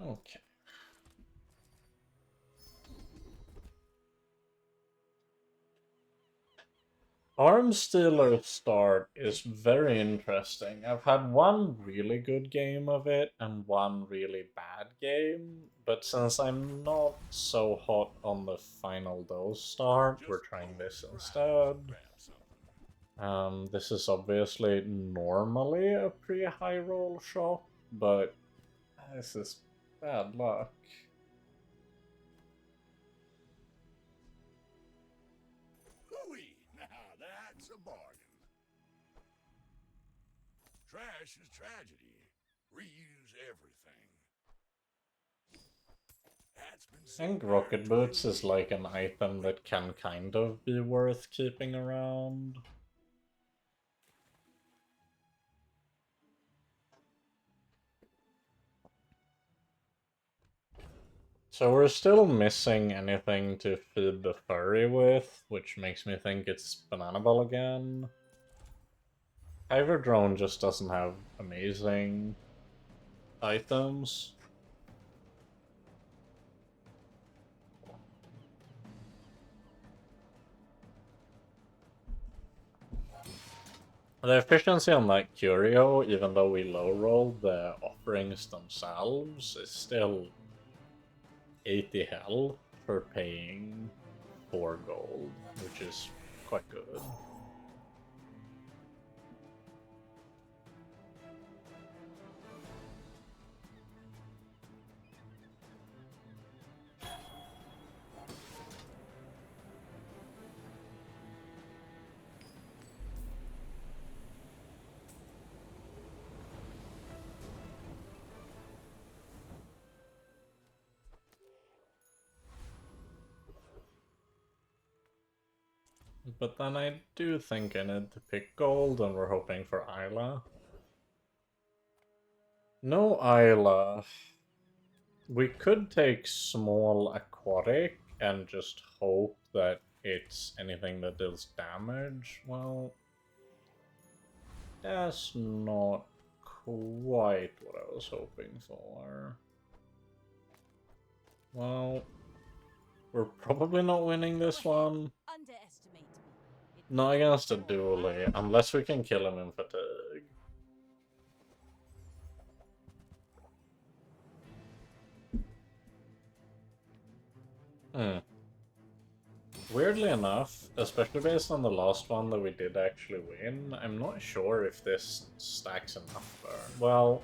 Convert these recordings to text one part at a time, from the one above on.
Okay. Arms Stealer Start is very interesting. I've had one really good game of it and one really bad game, but since I'm not so hot on the final dose start, we're trying this instead. This is obviously normally a pretty high roll shot, but this is bad luck. Hooey! Now that's a bargain. Trash is tragedy. Reuse everything. That's been I sitting think there Rocket 20 Boots is like an years. item that can kind of be worth keeping around. So we're still missing anything to feed the furry with, which makes me think it's Banana Ball again. Hyper Drone just doesn't have amazing items. The efficiency on that Curio, even though we low rolled the offerings themselves, is still 80 health for paying 4 gold, which is quite good. But then I do think I need to pick gold, and we're hoping for Isla. No Isla. We could take small aquatic and just hope that it's anything that deals damage. Well, that's not quite what I was hoping for. Well, we're probably not winning this one. Not against a dually, unless we can kill him in fatigue. Hmm. Weirdly enough, especially based on the last one that we did actually win, I'm not sure if this stacks enough burn. Well,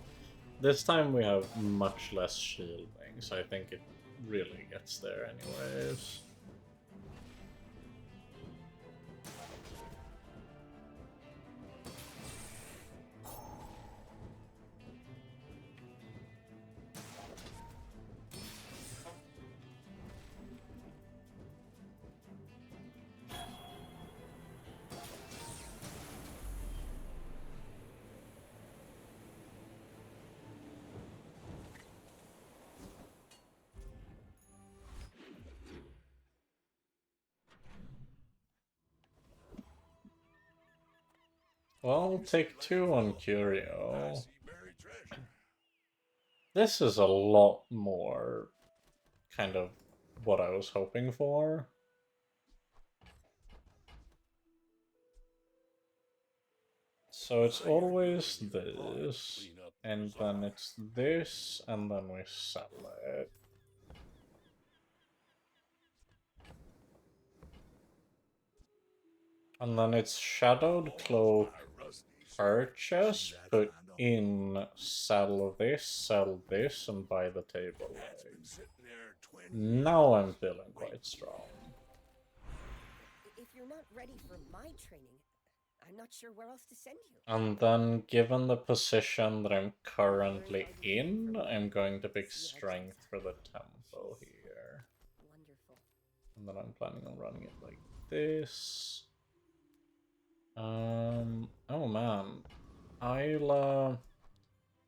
this time we have much less shielding, so I think it really gets there anyways. Well, take 2 on I Curio. see buried treasure. This is a lot more kind of what I was hoping for. So it's I hear you're always ready to depart to this, clean up the and then bazaar. it's this, and then we sell it. And then it's Shadowed All of Cloak my rusty, so see purchase, that put kind of in, sell this, and buy the table That's been leg. sitting there 20 Now I'm years. feeling Waiting quite for you. strong. If you're not ready for my training, I'm not sure where else to send you. And then, given the position that I'm You've learned currently all you can in, from me. I'm going to pick See you at Strength Junkyard. for the tempo She's here. wonderful. And then I'm planning on running it like this. Oh man. I'll,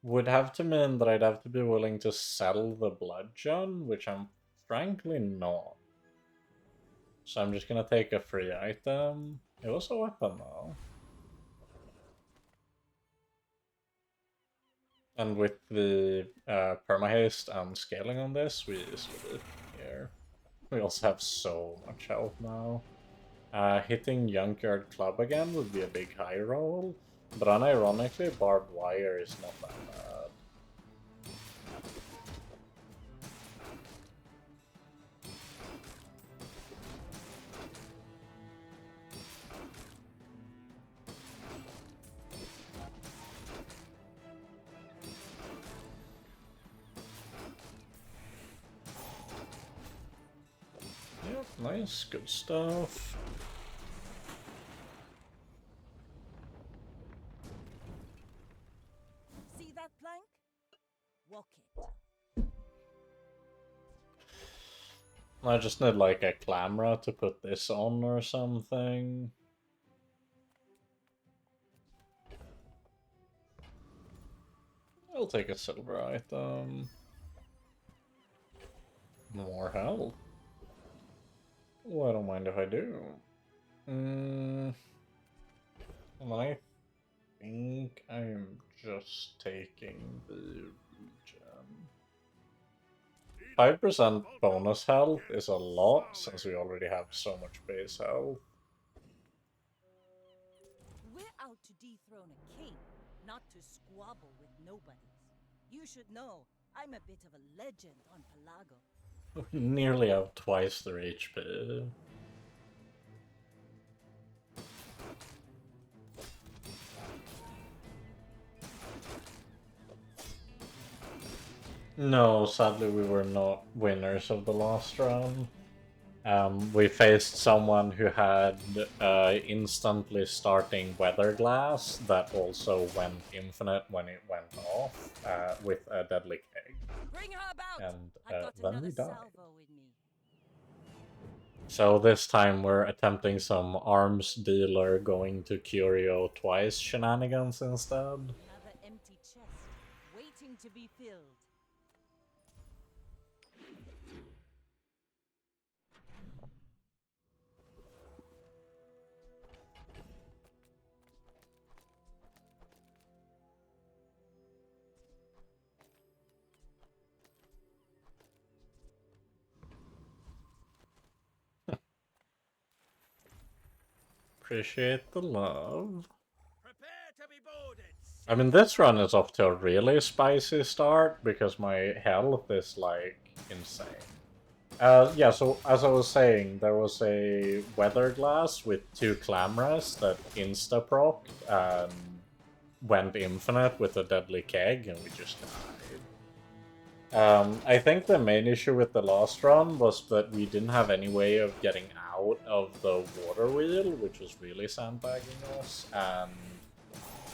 would have to mean that I'd have to be willing to sell the bludgeon, which I'm frankly not. So I'm just gonna take a free item. It was a weapon though. And with the permahaste and scaling on this, we easily beat here. We also have so much health now. Hitting Junkyard Club again would be a big high roll, but unironically, barbed wire is not that bad. Yep, nice, good stuff. See that plank? Walk it. I just need like a camera to put this on or something. I'll take a silver item. More health. Well, I don't mind if I do. And I think I'm just taking the regen. 5% bonus health is a lot, since we already have so much base health. We're out to dethrone a king, not to squabble with nobodies. You should know, I'm a bit of a legend on Pelago. We nearly have twice their HP. No, sadly we were not winners of the last round. We faced someone who had instantly starting weather glass that also went infinite when it went off with a deadly keg. Bring her about! And I've got then another we died. salvo with me. So this time we're attempting some arms dealer going to Curio twice shenanigans instead. Another empty chest, waiting to be filled. Appreciate the love. Prepare to be boarded. I mean, this run is off to a really spicy start because my health is like insane. Yeah, so as I was saying, there was a weather glass with 2 clamoras that insta-procced and went infinite with a deadly keg, and we just died. I think the main issue with the last run was that we didn't have any way of getting out of the water wheel, which was really sandbagging us, and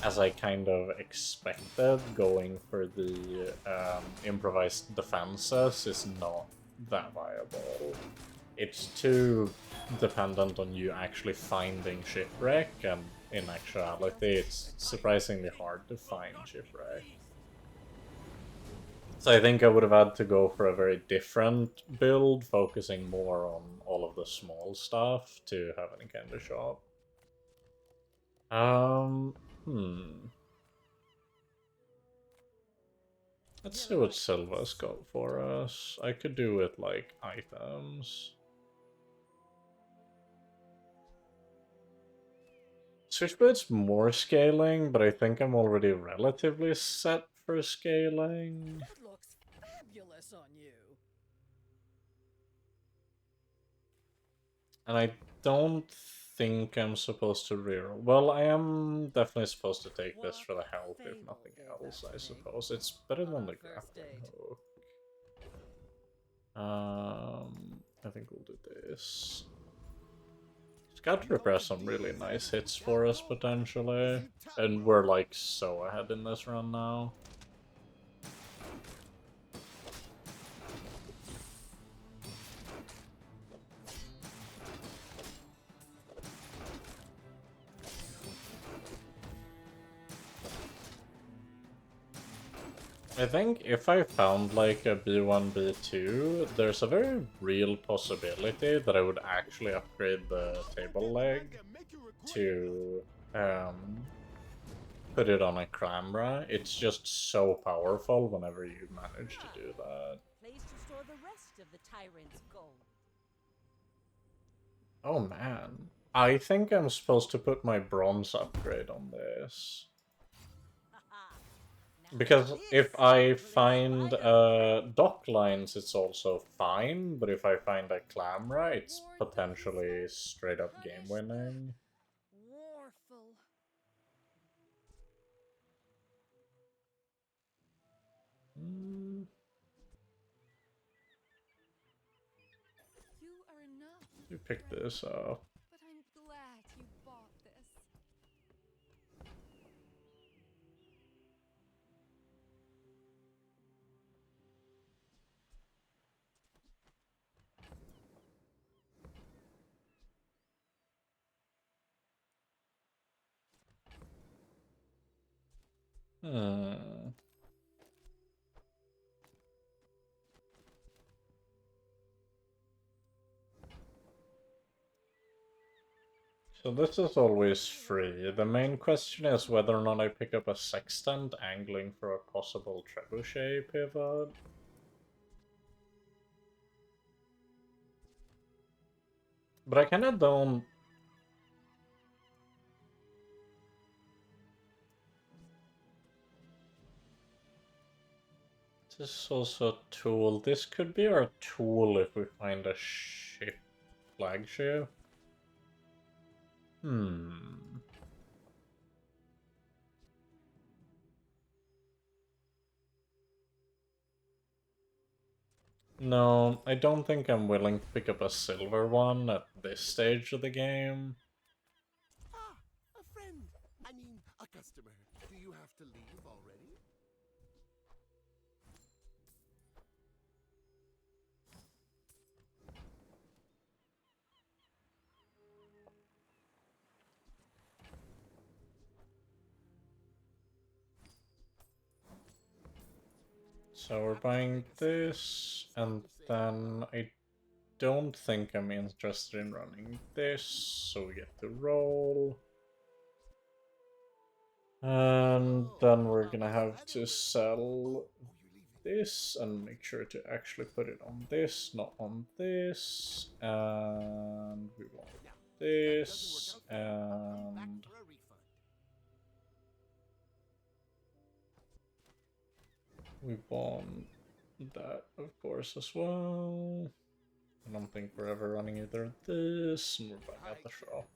as I kind of expected, going for the improvised defenses is not that viable. It's too dependent on you actually finding shipwreck, and in actuality it's surprisingly hard to find shipwreck. So I think I would have had to go for a very different build, focusing more on all of the small stuff to have any kind of shot. Let's see what Silva's got for us. I could do with, like, items. Switchblade's more scaling, but I think I'm already relatively set for scaling. That looks fabulous on you. And I don't think I'm supposed to reroll. Well, I am definitely supposed to take this for the health, if nothing else, I suppose. It's better than the grappling hook. I think we'll do this. It's got to prepare some really nice hits for us, potentially. And we're, like, so ahead in this run now. I think if I found like a B1, B2, there's a very real possibility that I would actually upgrade the table leg to put it on a camera. It's just so powerful whenever you manage to do that. Place to store the rest of the tyrant's gold. Oh man. I think I'm supposed to put my bronze upgrade on this. Because if I find dock lines, it's also fine, but if I find a camera, it's potentially straight up game winning. Warful. You are enough. You pick this up. But I'm glad you bought this. Hmm. So this is always free. The main question is whether or not I pick up a sextant angling for a possible trebuchet pivot. But I kinda don't... This is also a tool. This could be our tool if we find a ship flagship. No, I don't think I'm willing to pick up a silver one at this stage of the game. Ah, a friend. I mean, a customer. Do you have to leave already? So we're buying this, and then I don't think I'm interested in running this, so we get to roll. And then we're gonna have to sell this and make sure to actually put it on this, not on this. And we want this, and we want that, of course, as well. I don't think we're ever running either of this, and we're buying out the shop.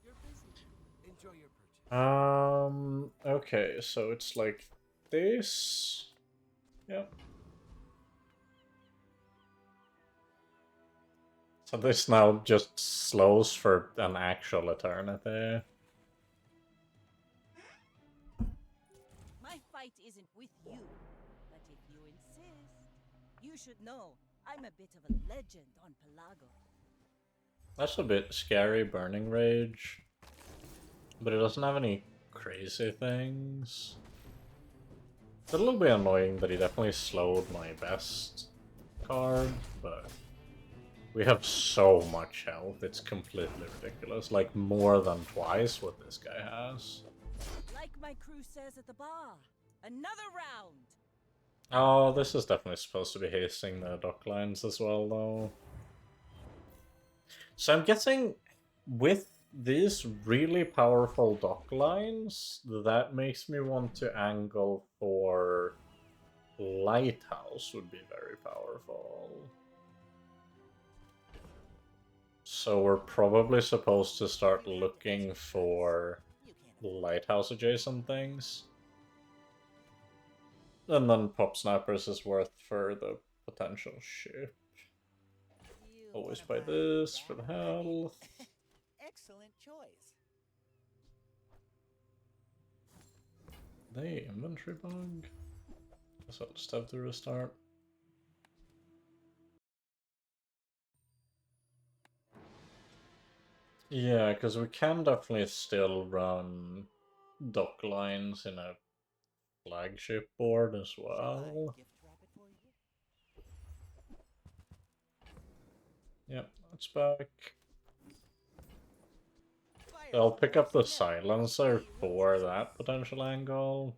Enjoy your purchase. Okay, so it's like this. Yep. So this now just slows for an actual eternity. My fight isn't with you, but if you insist, you should know I'm a bit of a legend on Pelago. That's a bit scary, Burning Rage. But it doesn't have any crazy things. It's a little bit annoying that he definitely slowed my best card, but we have so much health, it's completely ridiculous. Like, more than twice what this guy has. Like my crew says at the bar, another round! Oh, this is definitely supposed to be hasting the dock lines as well, though. So I'm guessing with these really powerful dock lines, that makes me want to angle for Lighthouse would be very powerful. So we're probably supposed to start looking for Lighthouse adjacent things. And then Pop Snappers is worth for the potential ship. Always buy this for the health. Excellent choice. The inventory bug. Guess I'll just have to restart. Yeah, because we can definitely still run dock lines in a flagship board as well. Yep, that's back. I'll pick up the silencer for that potential angle.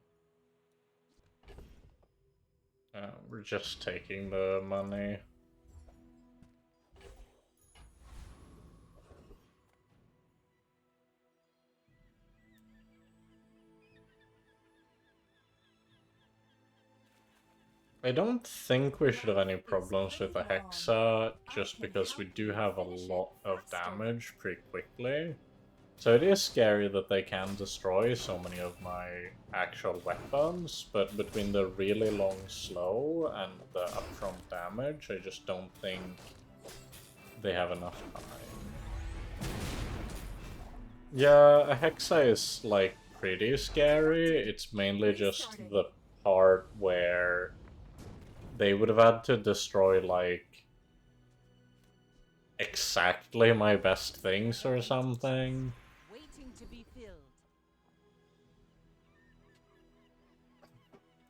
We're just taking the money. I don't think we should have any problems with the Hexa, just because we do have a lot of damage pretty quickly. So it is scary that they can destroy so many of my actual weapons, but between the really long slow and the upfront damage, I just don't think they have enough time. Yeah, a Hexa is, like, pretty scary. It's mainly just the part where they would have had to destroy, like, exactly my best things or something. Waiting to be filled.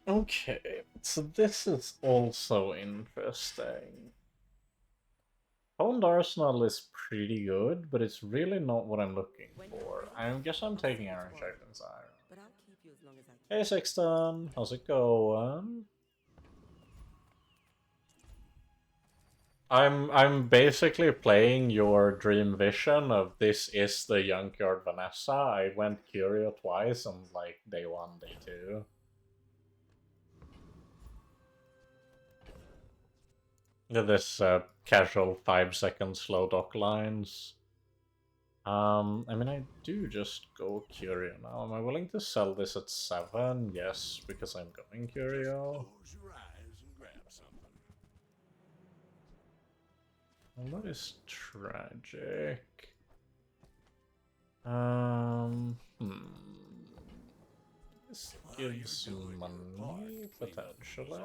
Okay, so this is also interesting. Honed Arsenal is pretty good, but it's really not what I'm looking for. I guess I'm taking Iron Sharpens Iron. But I'll keep you as long as I can. Hey Sexton, how's it going? I'm basically playing your dream vision of this is the Junkyard Vanessa. I went Curio twice on like day 1, day 2. Look at this casual 5-second slow dock lines. I mean, I do just go Curio now. Am I willing to sell this at 7? Yes, because I'm going Curio. Close your eyes and grab something. Well, that is tragic. This gives money, potentially.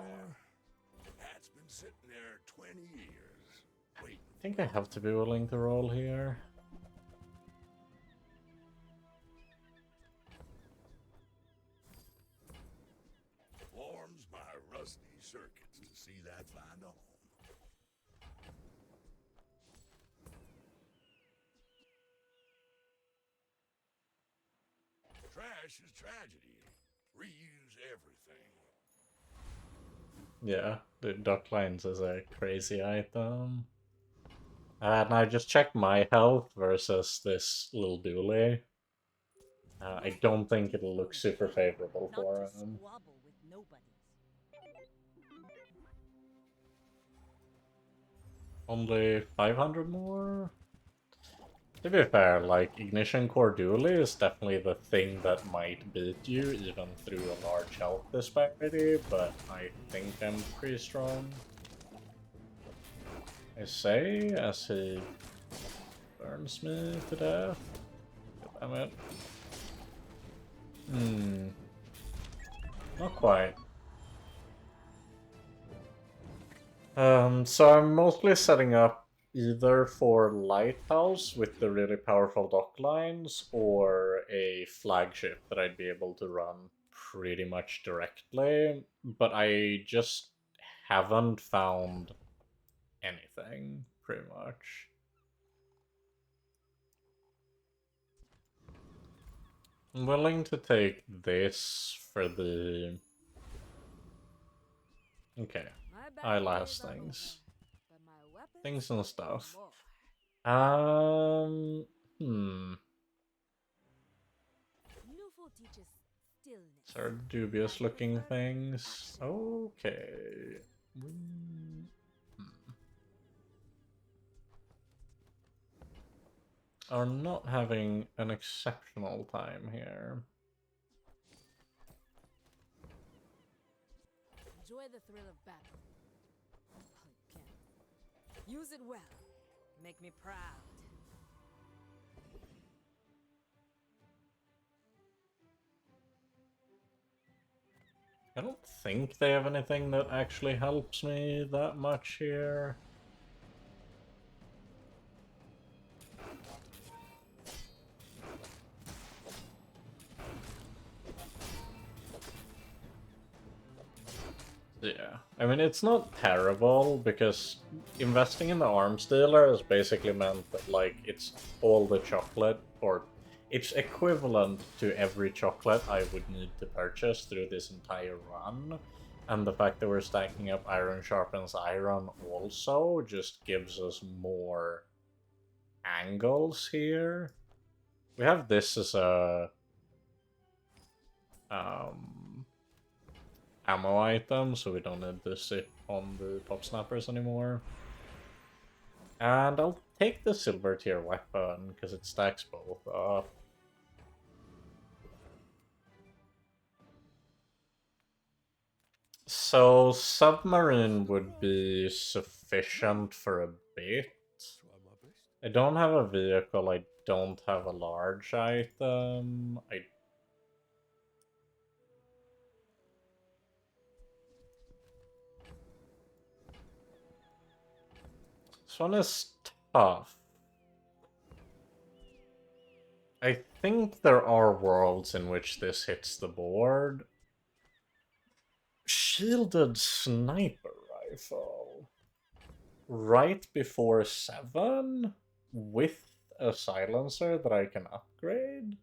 That's been sitting there 20 years. Wait. I think I have to be willing to roll here. Forms my rusty circuits to see that find a home. Trash is tragedy. Reuse everything. Yeah, the dock lines is a crazy item. And I just checked my health versus this little dually. I don't think it'll look super favorable Not for to him. squabble with nobodies. Only 500 more? To be fair, like, Ignition Core Dually is definitely the thing that might beat you, even through a large health disparity, but I think I'm pretty strong. I say, as he burns me to death. Damn it. Not quite. So I'm mostly setting up either for Lighthouse with the really powerful dock lines or a flagship that I'd be able to run pretty much directly, but I just haven't found anything, pretty much. I'm willing to take this for the... Okay, eyelash things. Things and stuff. These are dubious looking things. Okay. Are not having an exceptional time here. Enjoy the thrill of battle. Oh, you can. Use it well. Make me proud. I don't think they have anything that actually helps me that much here. Yeah, I mean, it's not terrible, because investing in the arms dealer has basically meant that, like, it's all the chocolate, or it's equivalent to every chocolate I would need to purchase through this entire run. And the fact that we're stacking up Iron Sharpens Iron also just gives us more angles here. We have this as a ammo item, so we don't need to sit on the pop snappers anymore. And I'll take the silver tier weapon because it stacks both up. So submarine would be sufficient for a bit. Try my best. I don't have a vehicle, I don't have a large item. This one is tough. I think there are worlds in which this hits the board. Shielded sniper rifle. Right before 7 with a silencer that I can upgrade.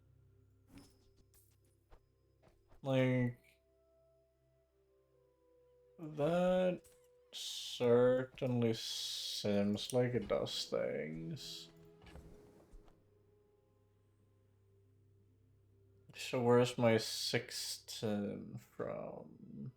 Like, that certainly seems like it does things. So where's my 16 from?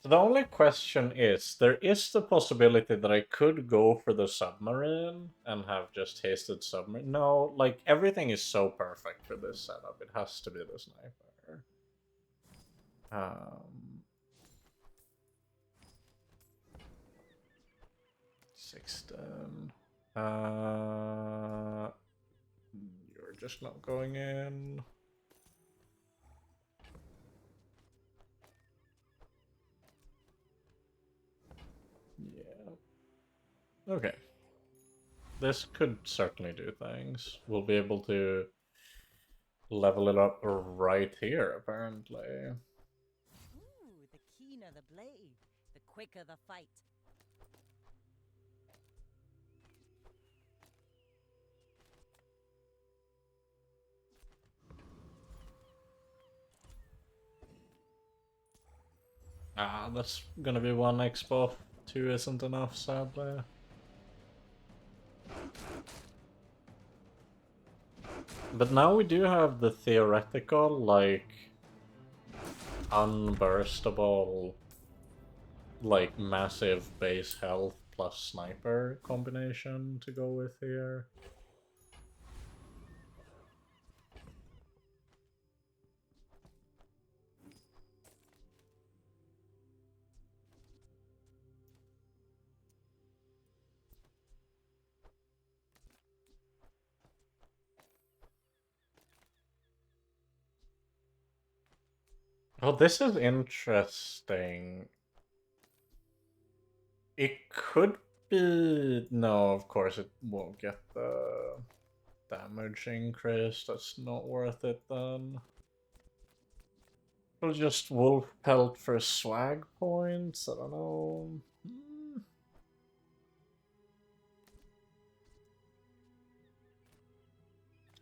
The only question is, there is the possibility that I could go for the submarine and have just hasted submarine. No, like, everything is so perfect for this setup. It has to be the sniper. 16. You're just not going in. Yeah. Okay. This could certainly do things. We'll be able to level it up right here, apparently. Ooh, the keener the blade, the quicker the fight. Ah, that's gonna be one expo. 2 isn't enough, sadly. But now we do have the theoretical, like, unburstable, like, massive base health plus sniper combination to go with here. Oh, this is interesting. It could be... No, of course it won't get the damage increase. That's not worth it then. We'll just wolf pelt for swag points. I don't know.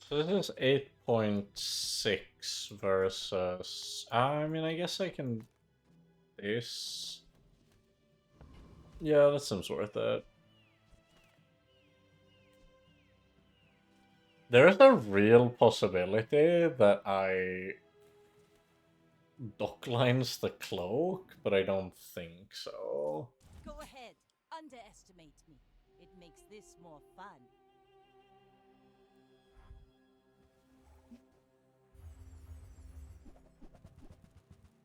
So this is 8.6 versus... I mean, I guess I can... This... Yeah, that seems worth it. There is a real possibility that I docklines the cloak, but I don't think so. Go ahead, underestimate me. It makes this more fun.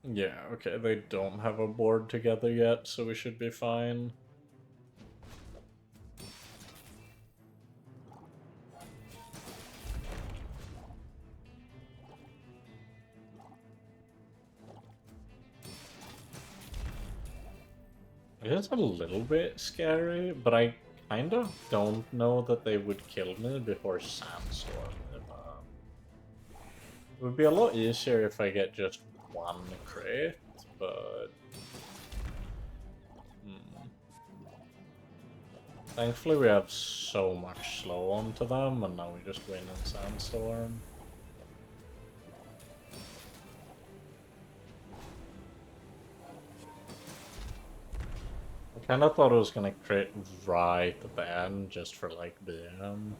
Yeah, okay, they don't have a board together yet, so we should be fine. It is a little bit scary, but I kind of don't know that they would kill me before Sandstorm. It would be a lot easier if I get just one crit, but... Thankfully we have so much slow onto them, and now we just win in Sandstorm. I kinda thought it was gonna crit right at the end, just for like BM.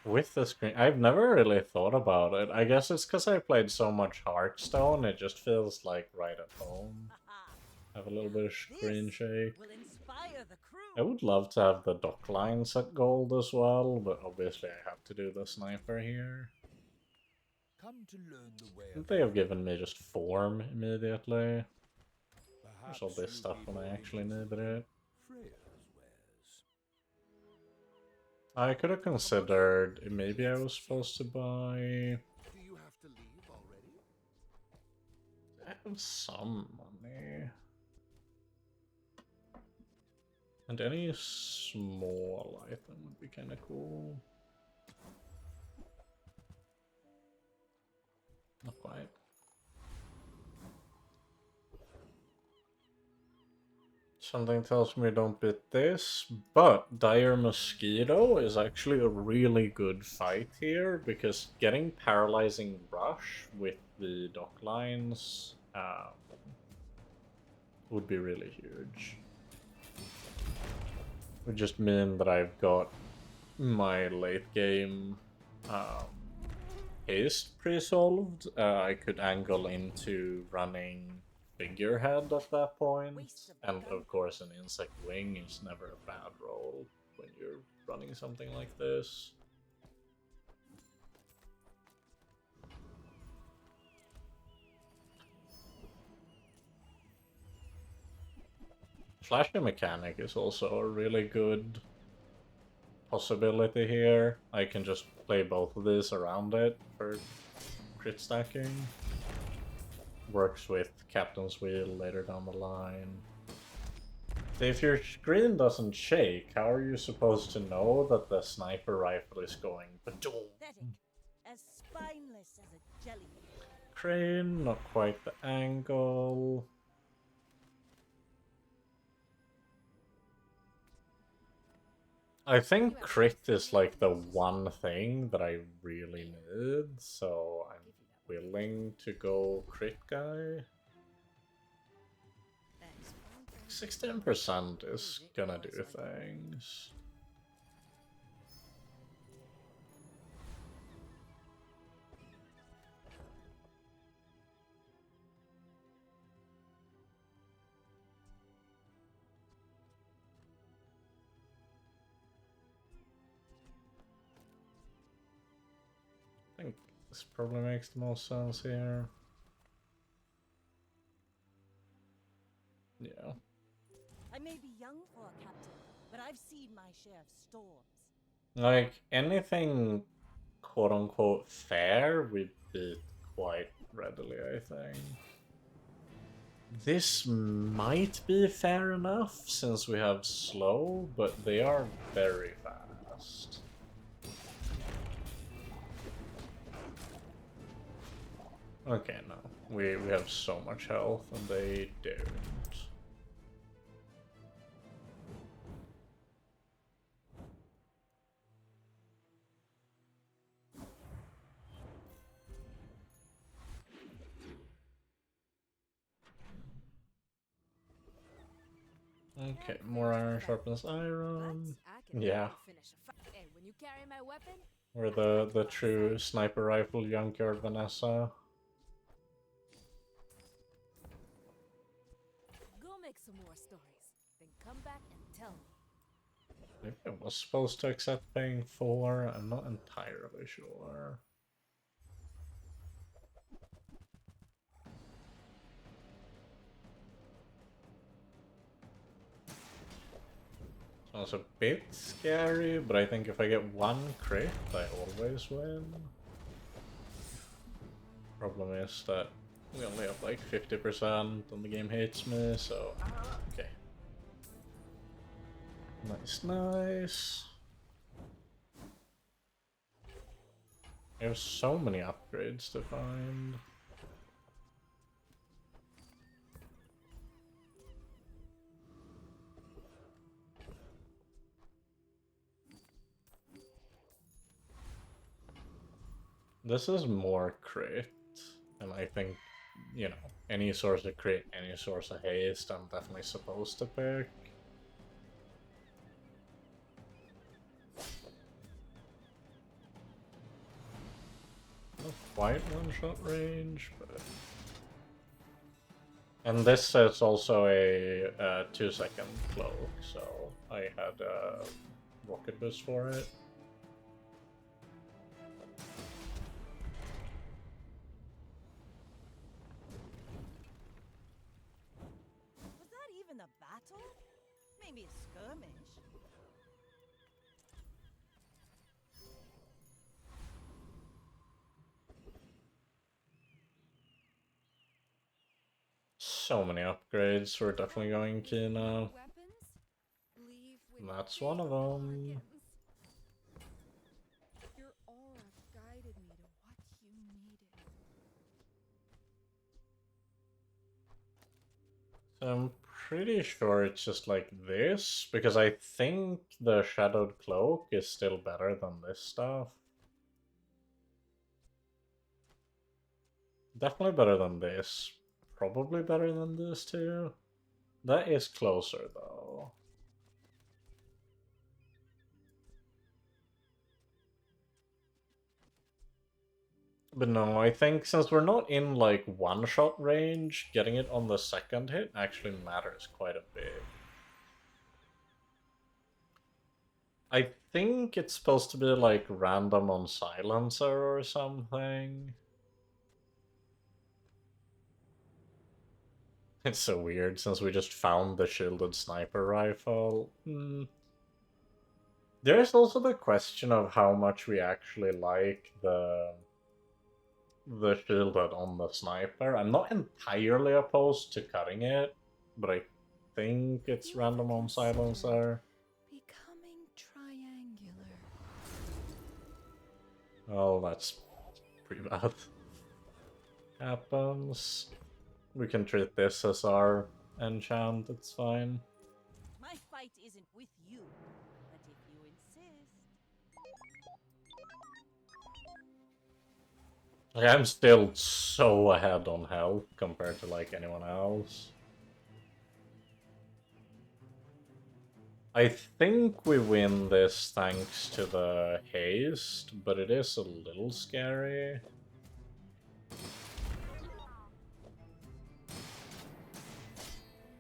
With the screen, I've never really thought about it. I guess it's because I played so much Hearthstone, it just feels like right at home. Have a little bit of screen This shake. will inspire the crew. I would love to have the dock lines at gold as well, but obviously I have to do the sniper here. Come to learn the way They have given me just form immediately. There's all Perhaps this you stuff be when I more actually interested needed in it. Freya's wares. I could have considered maybe I was supposed to buy. Do you have to leave already? I have some money. And any small item would be kind of cool. Not quite. Something tells me don't beat this, but Dire Mosquito is actually a really good fight here, because getting Paralyzing Rush with the dock lines would be really huge. Would just mean that I've got my late game haste pre-solved. I could angle into running Figurehead at that point, and of course an Insect Wing is never a bad roll when you're running something like this. Flashy Mechanic is also a really good possibility here. I can just play both of these around it for crit stacking. Works with Captain's Wheel later down the line. If your screen doesn't shake, how are you supposed to know that the sniper rifle is going ba-doom? Pathetic. As spineless as a jellyfish. Crane, not quite the angle. I think crit is like the one thing that I really need, so I'm willing to go crit guy. 16% is gonna do things. I think this probably makes the most sense here. Yeah. I may be young for a captain, but I've seen my share of storms. Like, anything quote-unquote fair, we beat quite readily, I think. This might be fair enough, since we have slow, but they are very fast. Okay, no. We have so much health, and they don't. Okay, more iron sharpens iron. Yeah. Hey, when you carry my weapon, We're the true sniper rifle Junkyard Vanessa. go make some more stories. Then come back and tell me. Maybe I was supposed to accept paying 4, I'm not entirely sure. Sounds a bit scary, but I think if I get one crit, I always win. Problem is that we only have like 50% and the game hates me, so... Okay. Nice, nice. There's so many upgrades to find. This is more crit, and I think, you know, any source of crit, any source of haste, I'm definitely supposed to pick. Not quite one-shot range, but... And this is also a 2-second cloak, so I had a rocket boost for it. Was that even a battle? Maybe a skirmish. So many upgrades, we're definitely going key now. Weapons? Leave with And that's one of them. bargains. Your aura guided me to what you needed. I'm pretty sure it's just like this, because I think the Shadowed Cloak is still better than this stuff. Definitely better than this. Probably better than this too. That is closer though. But no, I think since we're not in like one-shot range, getting it on the second hit actually matters quite a bit. I think it's supposed to be like random on silencer or something. It's so weird since we just found the shielded sniper rifle. There's also the question of how much we actually like the shielded on the sniper. I'm not entirely opposed to cutting it, but I think it's random on silencer. Becoming triangular. Oh, that's pretty bad. Happens. We can treat this as our enchant, it's fine. My fight isn't with you, but if you insist. Like, I'm still so ahead on health compared to like anyone else. I think we win this thanks to the haste, but it is a little scary.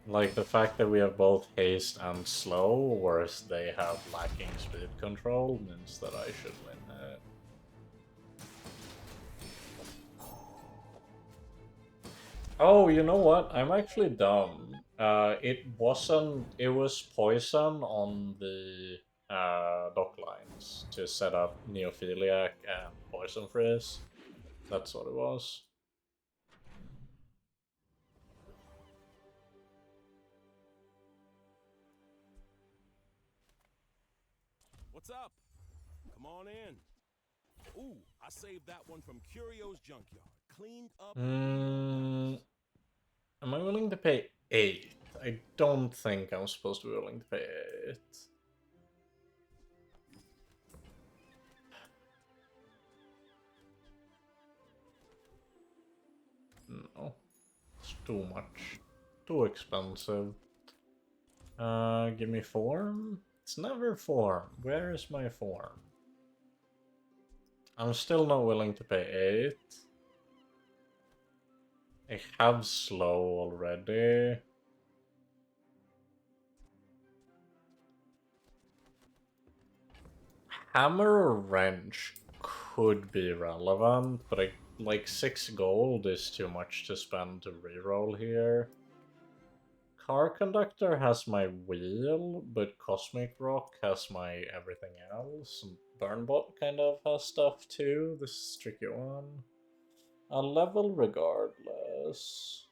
Like the fact that we have both haste and slow, whereas they have lacking speed control, means that I should win it. Oh, you know what? I'm actually dumb. It was poison on the dock lines to set up Neophiliac and Poison Frizz. That's what it was. What's up? Come on in. Ooh, I saved that one from Curio's Junkyard. Cleaned up. Am I willing to pay 8? I don't think I'm supposed to be willing to pay 8. No. It's too much. Too expensive. Give me form? It's never form. Where is my form? I'm still not willing to pay 8. I have slow already. Hammer or wrench could be relevant, but like 6 gold is too much to spend to reroll here. Car Conductor has my wheel, but Cosmic Rock has my everything else. And Burnbot kind of has stuff too. This is a tricky one. I'll level regardless.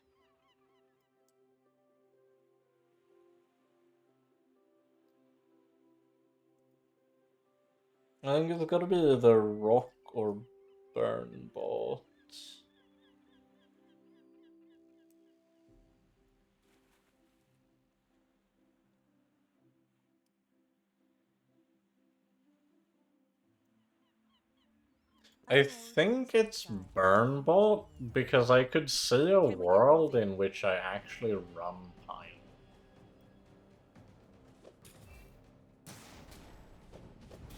I think it's gotta be either Rock or Burnbot. I think it's Burnbot because I could see a world in which I actually run Pine.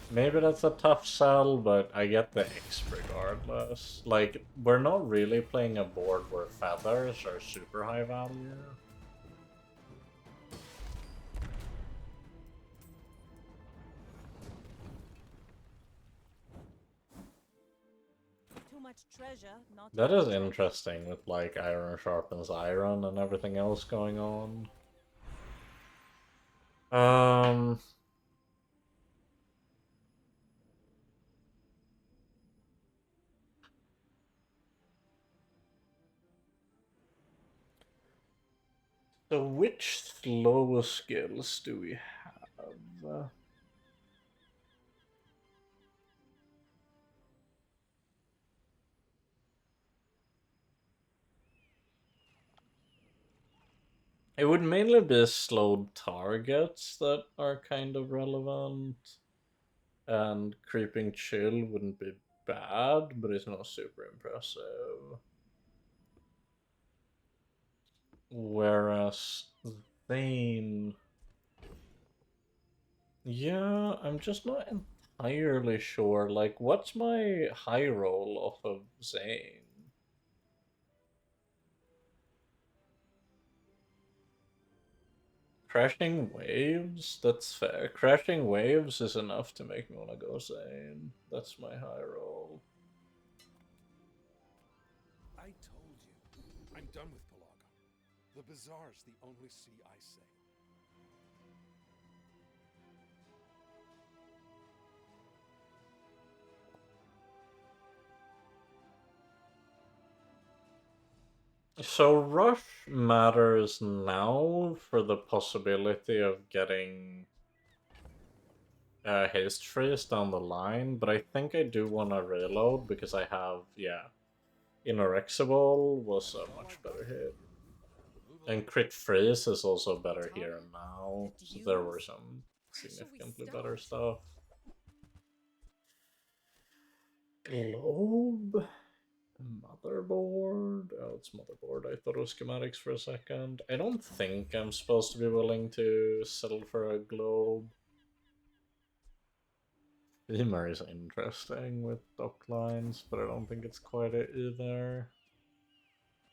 Maybe that's a tough sell, but I get the X regardless. Like, we're not really playing a board where feathers are super high value. Too much treasure, not That enough is choice. interesting with like Iron Sharpens Iron and everything else going on. So which slow skills do we have? It would mainly be slowed targets that are kind of relevant. And creeping chill wouldn't be bad, but it's not super impressive. Whereas Vayne... Yeah, I'm just not entirely sure. Like, what's my high roll off of Zane? Crashing Waves? That's fair. Crashing Waves is enough to make me want to go Zane. That's my high roll. I told you. I'm done with Pelago. The Bazaar's the only sea I sail. So Rush matters now for the possibility of getting haste freeze down the line, but I think I do want to reload because I have, yeah, Inorexable was a much better hit. And crit freeze is also better here and now, so there were some significantly better stuff. Globe? Motherboard? Oh, it's motherboard. I thought it was schematics for a second. I don't think I'm supposed to be willing to settle for a globe. Femur is interesting with dock lines, but I don't think it's quite it either.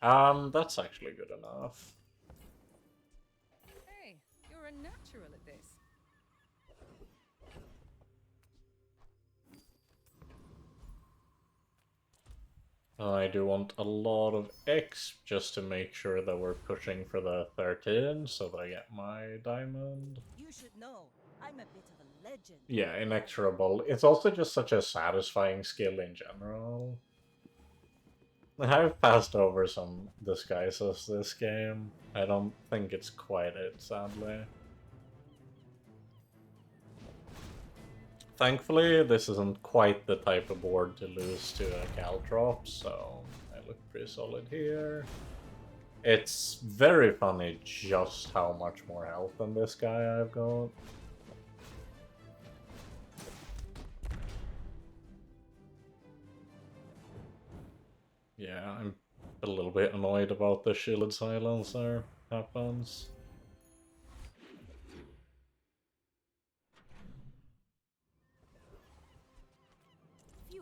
That's actually good enough. Hey, you're a natural at this. I do want a lot of X just to make sure that we're pushing for the 13 so that I get my diamond. You should know, I'm a bit of a legend. Yeah, inexorable. It's also just such a satisfying skill in general. I've passed over some disguises this game. I don't think it's quite it, sadly. Thankfully, this isn't quite the type of board to lose to a Caltrop, so I look pretty solid here. It's very funny just how much more health than this guy I've got. Yeah, I'm a little bit annoyed about the shielded silencer happens.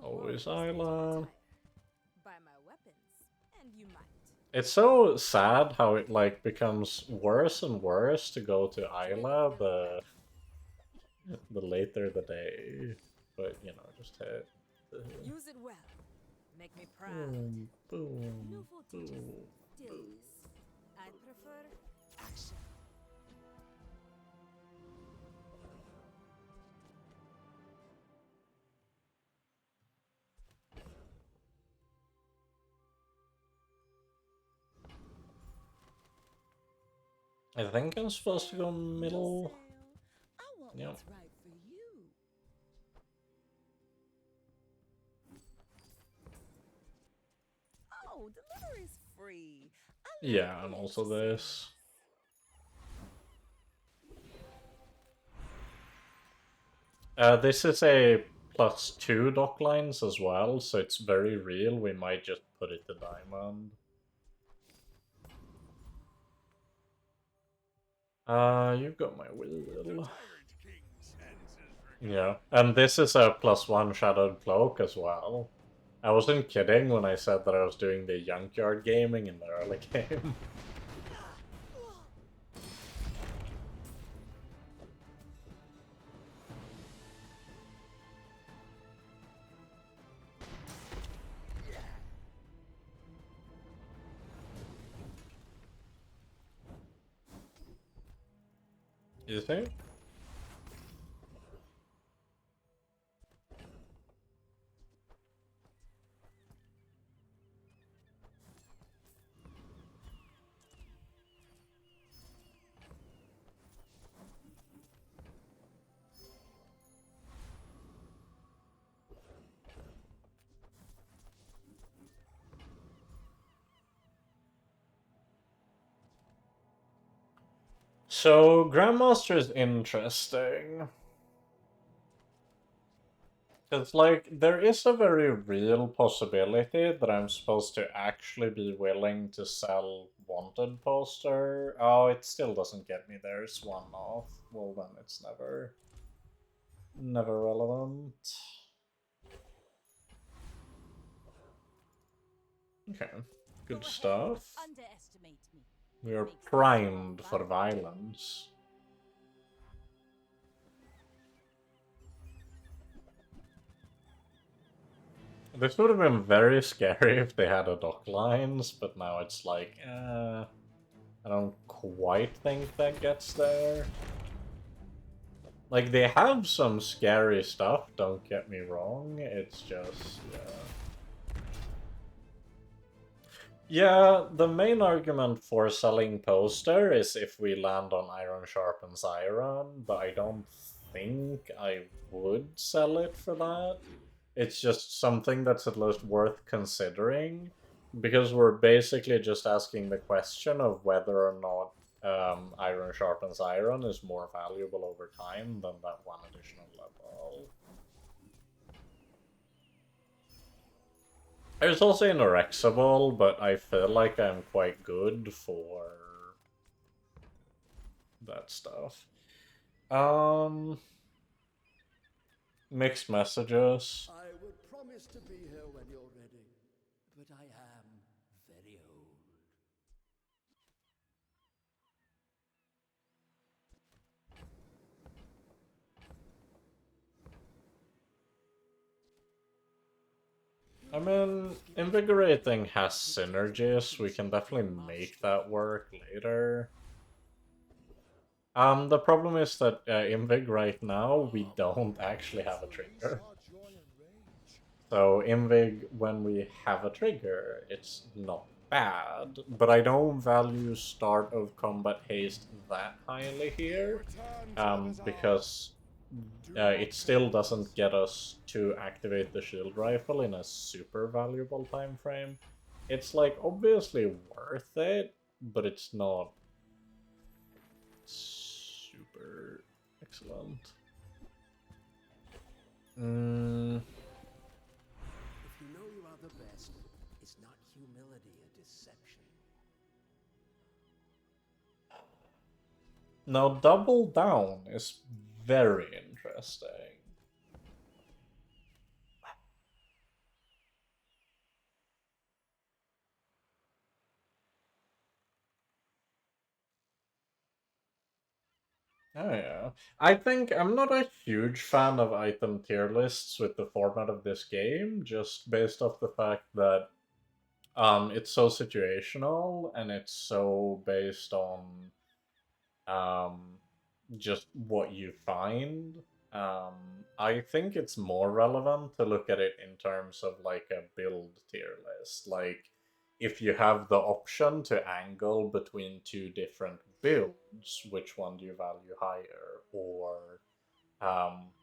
Always Isla. Buy my weapons, and you might. It's so sad how it like becomes worse and worse to go to Isla the later the day. But you know, just hit. Use it well. Make me proud. Boom, boom, Nouveau teaches boom. stillness. I prefer action. I think I'm supposed to go middle. I want Yep. what's right for you. Oh, delivery's free. Yeah, and also this. This is a +2 dock lines as well, so it's very real. We might just put it to diamond. You've got my will. Yeah, and this is a +1 shadowed cloak as well. I wasn't kidding when I said that I was doing the Junkyard gaming in the early game. You think? So, Grandmaster is interesting. Because, like, there is a very real possibility that I'm supposed to actually be willing to sell Wanted poster. Oh, it still doesn't get me there. It's one off. Well, then it's never relevant. Okay, good stuff. Underestimate me. We are primed for violence. This would have been very scary if they had a dock lines, but now it's like, I don't quite think that gets there. Like, they have some scary stuff, don't get me wrong, it's just, yeah. Yeah, the main argument for selling poster is if we land on Iron Sharpens Iron, but I don't think I would sell it for that. It's just something that's at least worth considering, because we're basically just asking the question of whether or not Iron Sharpens Iron is more valuable over time than that one additional level. It's also inorexable, but I feel like I'm quite good for that stuff. Mixed messages. I would promise to be here when you're ready, but I am very old. I mean, Invigorating has synergies. We can definitely make that work later. The problem is that Invig right now, we don't actually have a trigger. So Invig, when we have a trigger, it's not bad, but I don't value start of combat haste that highly here, because it still doesn't get us to activate the shield rifle in a super valuable time frame. It's like obviously worth it, but it's not super excellent. If you know you are the best, is not humility a deception? Now, Double Down is very interesting. Oh yeah. I think I'm not a huge fan of item tier lists with the format of this game, just based off the fact that it's so situational and it's so based on just what you find. I think it's more relevant to look at it in terms of like a build tier list. Like, if you have the option to angle between two different builds, which one do you value higher? Or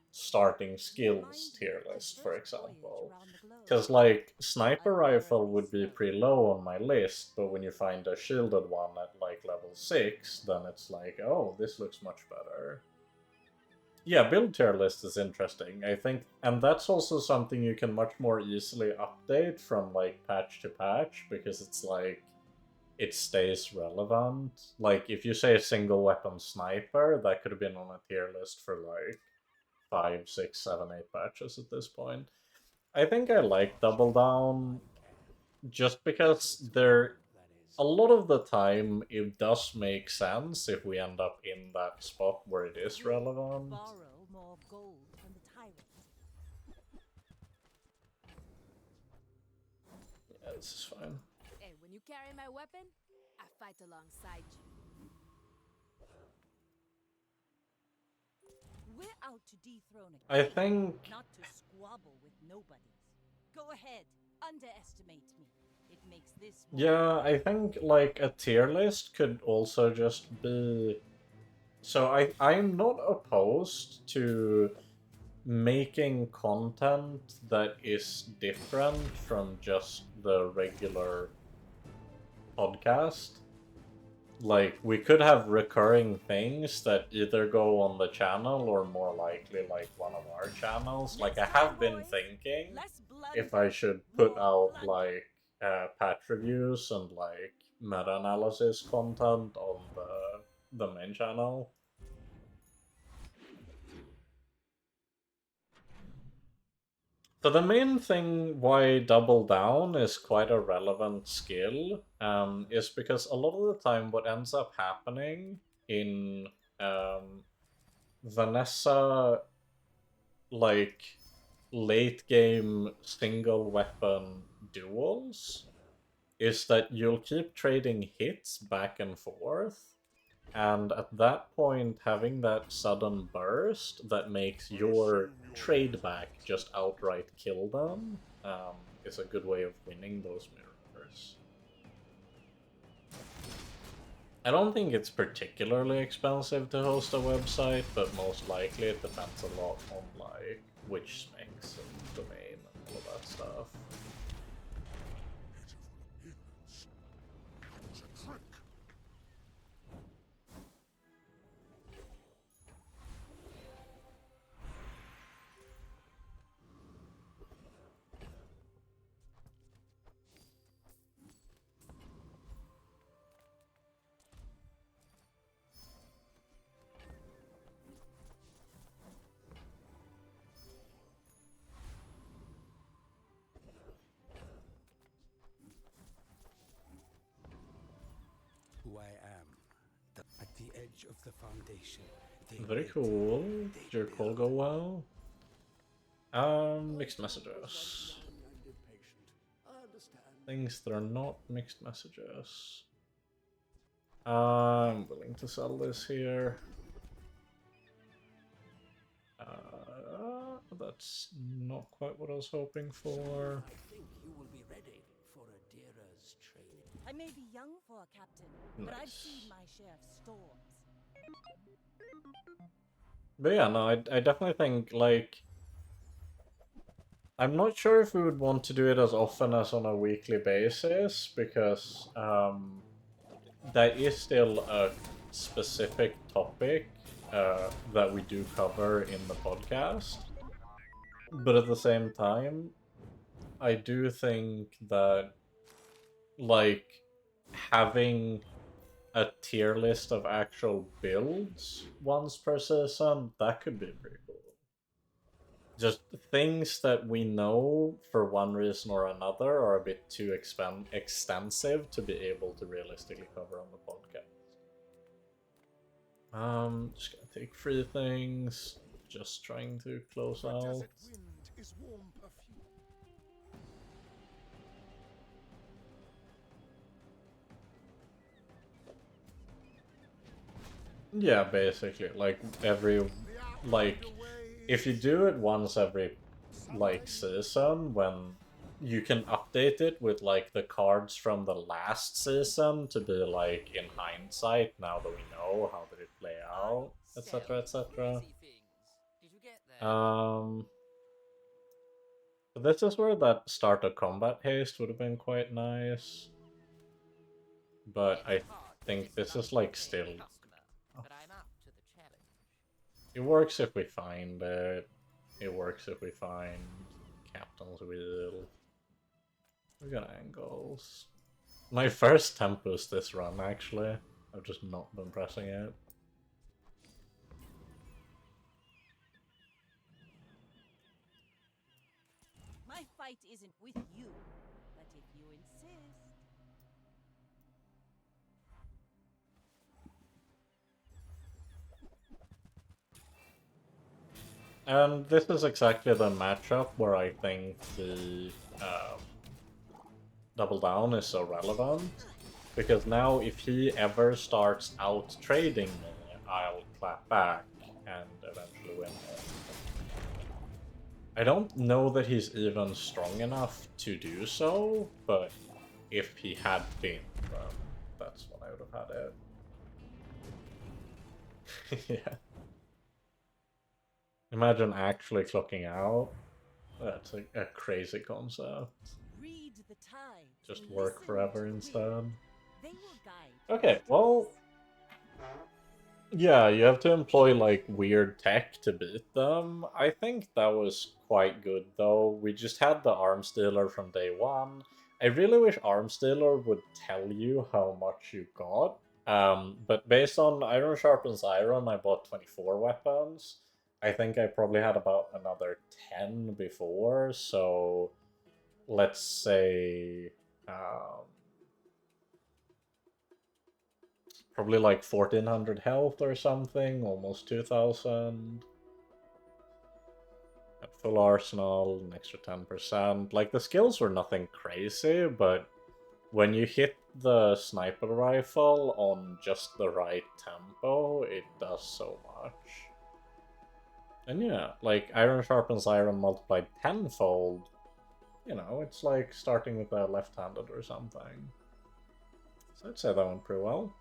starting skills tier list, for example. Because, like, sniper rifle would be pretty low on my list, but when you find a shielded one at, like, level 6, then it's like, oh, this looks much better. Yeah, build tier list is interesting, I think, and that's also something you can much more easily update from like patch to patch, because it's like it stays relevant. Like if you say a single weapon sniper, that could have been on a tier list for like 5, 6, 7, 8 patches at this point. I think I like Double Down just because there a lot of the time it does make sense if we end up in that spot where it is relevant. Borrow more gold from the tyrant. Yeah, this is fine. Hey, when you carry my weapon, I fight alongside you. We're out to dethrone a I king, think not to squabble with nobodies. Go ahead, underestimate me. It makes this more yeah, I think like a tier list could also just be. So I'm not opposed to making content that is different from just the regular podcast. Like, we could have recurring things that either go on the channel or more likely like one of our channels. Like, I have been thinking less blood, if I should put more out blood. like patch reviews and like meta-analysis content on the main channel. So the main thing why Double Down is quite a relevant skill is because a lot of the time what ends up happening in Vanessa, like, late game single weapon duels is that you'll keep trading hits back and forth, and at that point having that sudden burst that makes your trade back just outright kill them is a good way of winning those mirrors. I don't think it's particularly expensive to host a website, but most likely it depends a lot on like which specs and domain and all of that stuff. Who I am, at the edge of the foundation. Very cool. Did your call go well? Mixed messages. Things that are not mixed messages. I'm willing to sell this here. That's not quite what I was hoping for. I think you will be ready for a dearer's training. I may be young for a captain, but I've Nice. seen my share of storms. But yeah, no, I definitely think, like, I'm not sure if we would want to do it as often as on a weekly basis, because that is still a specific topic that we do cover in the podcast. But at the same time, I do think that, like, having a tier list of actual builds once per season, that could be pretty cool. Just things that we know for one reason or another are a bit too extensive to be able to realistically cover on the podcast. Just gonna take 3 things. Just trying to close out. Desert wind is warm perfume. Yeah, basically, like if you do it once every like season, when you can update it with like the cards from the last season to be like in hindsight, now that we know how did it play out, etc., etc. This is where that start of combat haste would have been quite nice, but I think this is like still. It works if we find it. It works if we find Captain's Wheel. We got angles. My first Tempest this run, actually. I've just not been pressing it. My fight isn't with you, but if you insist. And this is exactly the matchup where I think the double down is so relevant. Because now if he ever starts out trading me, I'll clap back and eventually win it. I don't know that he's even strong enough to do so, but if he had been, that's when I would have had it. Yeah. Imagine actually clocking out. That's a crazy concept. Read the tide. Just work Listen forever to the instead. wind. They will guide. Okay, well... Yeah, you have to employ, like, weird tech to beat them. I think that was quite good, though. We just had the Arm Stealer from day one. I really wish Arm Stealer would tell you how much you got. But based on Iron Sharpens Iron, I bought 24 weapons. I think I probably had about another 10 before, so... Let's say... probably like 1400 health or something, almost 2000. At full arsenal, an extra 10%. Like, the skills were nothing crazy, but when you hit the sniper rifle on just the right tempo, it does so much. And yeah, like, Iron Sharpens Iron multiplied tenfold. You know, it's like starting with a left-handed or something. So I'd say that went pretty well.